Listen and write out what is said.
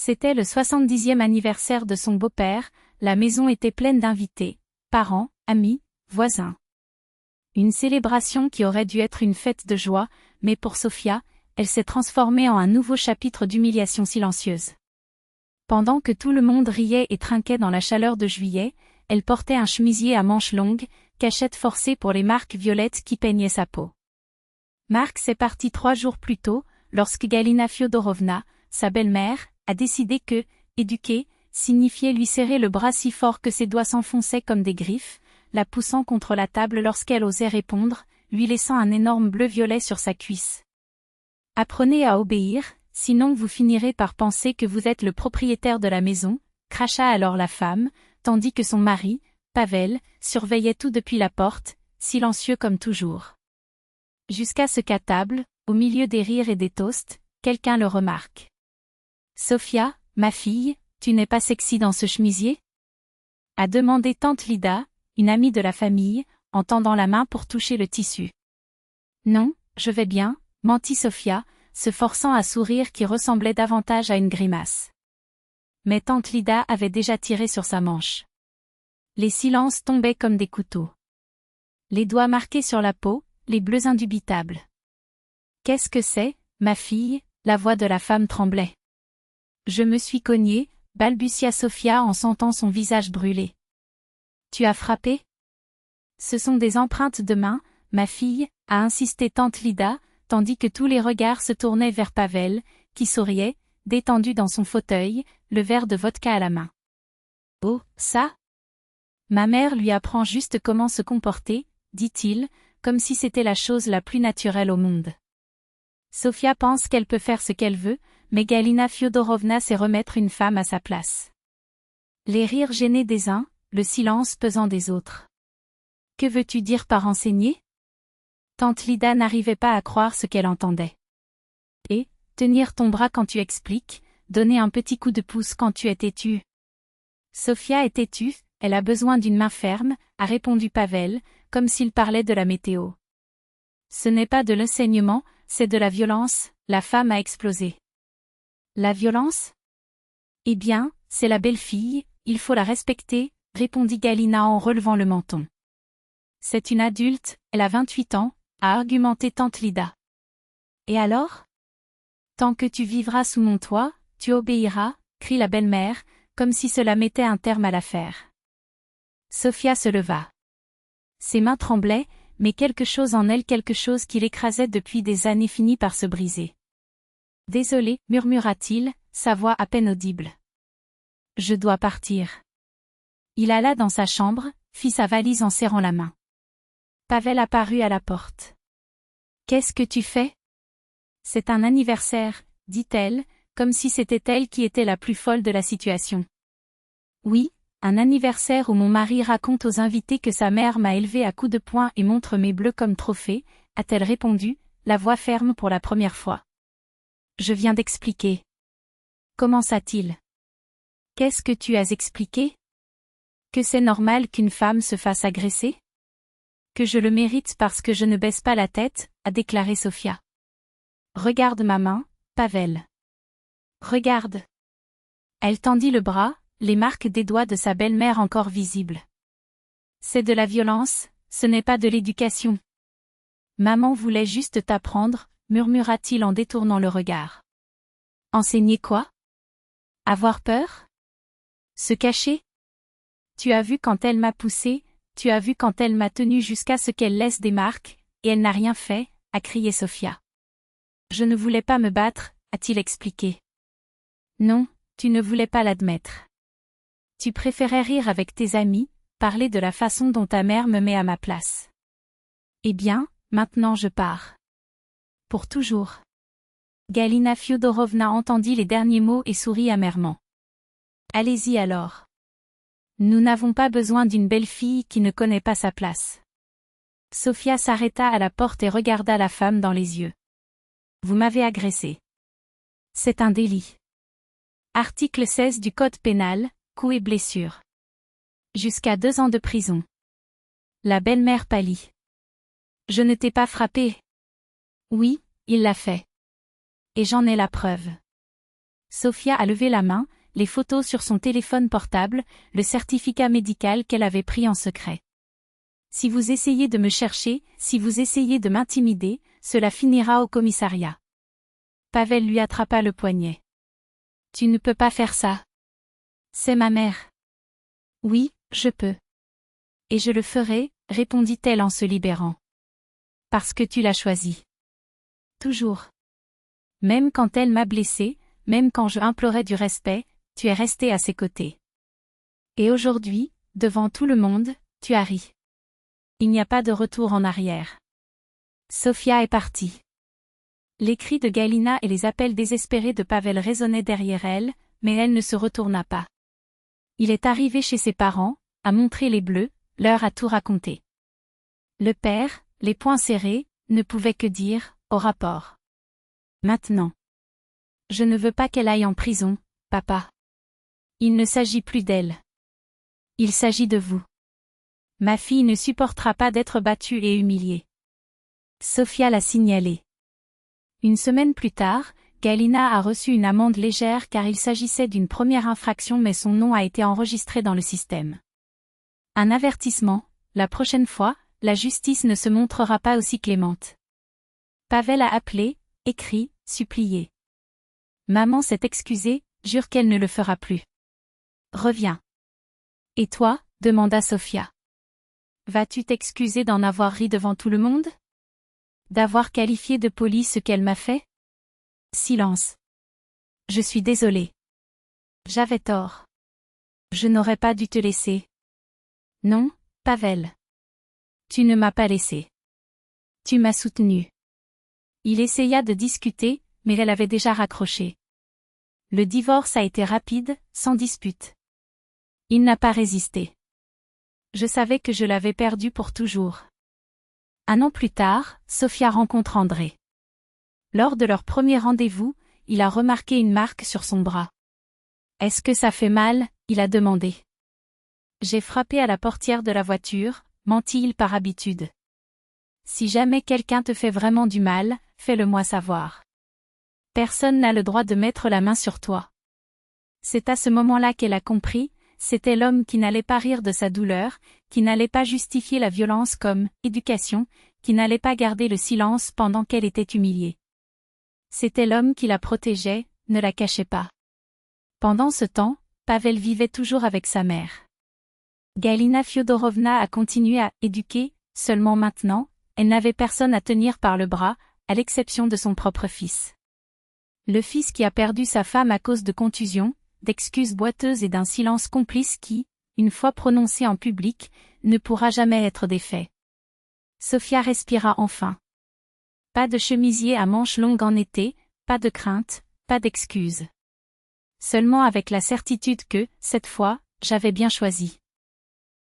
C'était le 70e anniversaire de son beau-père, la maison était pleine d'invités, parents, amis, voisins. Une célébration qui aurait dû être une fête de joie, mais pour Sofia, elle s'est transformée en un nouveau chapitre d'humiliation silencieuse. Pendant que tout le monde riait et trinquait dans la chaleur de juillet, elle portait un chemisier à manches longues, cachette forcée pour les marques violettes qui peignaient sa peau. Marc s'est parti 3 jours plus tôt, lorsque Galina Fyodorovna, sa belle-mère, a décidé que, éduquer, signifiait lui serrer le bras si fort que ses doigts s'enfonçaient comme des griffes, la poussant contre la table lorsqu'elle osait répondre, lui laissant un énorme bleu-violet sur sa cuisse. Apprenez à obéir, sinon vous finirez par penser que vous êtes le propriétaire de la maison, cracha alors la femme, tandis que son mari, Pavel, surveillait tout depuis la porte, silencieux comme toujours. Jusqu'à ce qu'à table, au milieu des rires et des toasts, quelqu'un le remarque. « Sofia, ma fille, tu n'es pas sexy dans ce chemisier ?» a demandé tante Lida, une amie de la famille, en tendant la main pour toucher le tissu. « Non, je vais bien », mentit Sofia, se forçant à sourire qui ressemblait davantage à une grimace. Mais tante Lida avait déjà tiré sur sa manche. Les silences tombaient comme des couteaux. Les doigts marqués sur la peau, les bleus indubitables. « Qu'est-ce que c'est, ma fille ?» La voix de la femme tremblait. « Je me suis cognée », balbutia Sofia en sentant son visage brûler. « Tu as frappé ?»« Ce sont des empreintes de main, ma fille », a insisté tante Lida, tandis que tous les regards se tournaient vers Pavel, qui souriait, détendu dans son fauteuil, le verre de vodka à la main. « Oh, ça ? Ma mère lui apprend juste comment se comporter, » dit-il, comme si c'était la chose la plus naturelle au monde. Sofia pense qu'elle peut faire ce qu'elle veut, mais Galina Fyodorovna sait remettre une femme à sa place. Les rires gênés des uns, le silence pesant des autres. « Que veux-tu dire par enseigner ?» Tante Lida n'arrivait pas à croire ce qu'elle entendait. « Et, tenir ton bras quand tu expliques, donner un petit coup de pouce quand tu es têtue. » Sofia est têtue, elle a besoin d'une main ferme, a répondu Pavel, comme s'il parlait de la météo. Ce n'est pas de l'enseignement, c'est de la violence, la femme a explosé. La violence ? Eh bien, c'est la belle-fille, il faut la respecter, répondit Galina en relevant le menton. C'est une adulte, elle a 28 ans, a argumenté tante Lida. Et alors ? Tant que tu vivras sous mon toit, tu obéiras, crie la belle-mère, comme si cela mettait un terme à l'affaire. Sofia se leva. Ses mains tremblaient, mais quelque chose en elle, quelque chose qui l'écrasait depuis des années finit par se briser. « Désolé, murmura-t-il, sa voix à peine audible. « Je dois partir. » Il alla dans sa chambre, fit sa valise en serrant la main. Pavel apparut à la porte. « Qu'est-ce que tu fais ? » « C'est un anniversaire, » dit-elle, comme si c'était elle qui était la plus folle de la situation. « Oui, un anniversaire où mon mari raconte aux invités que sa mère m'a élevée à coups de poing et montre mes bleus comme trophée, » a-t-elle répondu, la voix ferme pour la première fois. « Je viens d'expliquer. » Commença-t-il. « Qu'est-ce que tu as expliqué ? Que c'est normal qu'une femme se fasse agresser ? Que je le mérite parce que je ne baisse pas la tête, » a déclaré Sofia. « Regarde ma main, Pavel. Regarde. » Elle tendit le bras, les marques des doigts de sa belle-mère encore visibles. « C'est de la violence, ce n'est pas de l'éducation. »« Maman voulait juste t'apprendre, » murmura-t-il en détournant le regard. « Enseigner quoi ? Avoir peur ? Se cacher ? Tu as vu quand elle m'a poussé, tu as vu quand elle m'a tenu jusqu'à ce qu'elle laisse des marques, et elle n'a rien fait, » a crié Sofia. « Je ne voulais pas me battre, » a-t-il expliqué. « Non, tu ne voulais pas l'admettre. Tu préférais rire avec tes amis, parler de la façon dont ta mère me met à ma place. Eh bien, maintenant je pars. Pour toujours. » Galina Fyodorovna entendit les derniers mots et sourit amèrement. « Allez-y alors. Nous n'avons pas besoin d'une belle fille qui ne connaît pas sa place. » Sofia s'arrêta à la porte et regarda la femme dans les yeux. « Vous m'avez agressé. C'est un délit. Article 16 du Code pénal, coups et blessures. Jusqu'à 2 ans de prison. » La belle-mère pâlit. « Je ne t'ai pas frappé. » « Oui, il l'a fait. Et j'en ai la preuve. » Sofia a levé la main, les photos sur son téléphone portable, le certificat médical qu'elle avait pris en secret. Si vous essayez de me chercher, si vous essayez de m'intimider, cela finira au commissariat. Pavel lui attrapa le poignet. Tu ne peux pas faire ça. C'est ma mère. Oui, je peux. Et je le ferai, répondit-elle en se libérant. Parce que tu l'as choisi. Toujours. Même quand elle m'a blessé, même quand je implorais du respect, tu es resté à ses côtés. Et aujourd'hui, devant tout le monde, tu as ri. Il n'y a pas de retour en arrière. Sofia est partie. Les cris de Galina et les appels désespérés de Pavel résonnaient derrière elle, mais elle ne se retourna pas. Il est arrivé chez ses parents, a montré les bleus, leur a tout raconté. Le père, les poings serrés, ne pouvait que dire « au rapport ». Maintenant. Je ne veux pas qu'elle aille en prison, papa. Il ne s'agit plus d'elle. Il s'agit de vous. Ma fille ne supportera pas d'être battue et humiliée. Sofia l'a signalé. Une semaine plus tard, Galina a reçu une amende légère car il s'agissait d'une première infraction mais son nom a été enregistré dans le système. Un avertissement, la prochaine fois, la justice ne se montrera pas aussi clémente. Pavel a appelé, écrit, supplié. Maman s'est excusée, jure qu'elle ne le fera plus. Reviens. Et toi, demanda Sofia. Vas-tu t'excuser d'en avoir ri devant tout le monde? D'avoir qualifié de poli ce qu'elle m'a fait? Silence. Je suis désolée. J'avais tort. Je n'aurais pas dû te laisser. Non, Pavel. Tu ne m'as pas laissé. Tu m'as soutenu. Il essaya de discuter, mais elle avait déjà raccroché. Le divorce a été rapide, sans dispute. Il n'a pas résisté. Je savais que je l'avais perdu pour toujours. Un an plus tard, Sofia rencontre André. Lors de leur premier rendez-vous, il a remarqué une marque sur son bras. « Est-ce que ça fait mal ?» il a demandé. « J'ai frappé à la portière de la voiture », mentit-il par habitude. « Si jamais quelqu'un te fait vraiment du mal, fais-le-moi savoir. Personne n'a le droit de mettre la main sur toi. » C'est à ce moment-là qu'elle a compris, c'était l'homme qui n'allait pas rire de sa douleur, qui n'allait pas justifier la violence comme « éducation », qui n'allait pas garder le silence pendant qu'elle était humiliée. C'était l'homme qui la protégeait, ne la cachait pas. Pendant ce temps, Pavel vivait toujours avec sa mère. Galina Fyodorovna a continué à éduquer, seulement maintenant, elle n'avait personne à tenir par le bras, à l'exception de son propre fils. Le fils qui a perdu sa femme à cause de contusions, d'excuses boiteuses et d'un silence complice qui, une fois prononcé en public, ne pourra jamais être défait. Sofia respira enfin. Pas de chemisier à manches longues en été, pas de crainte, pas d'excuses. Seulement avec la certitude que, cette fois, j'avais bien choisi.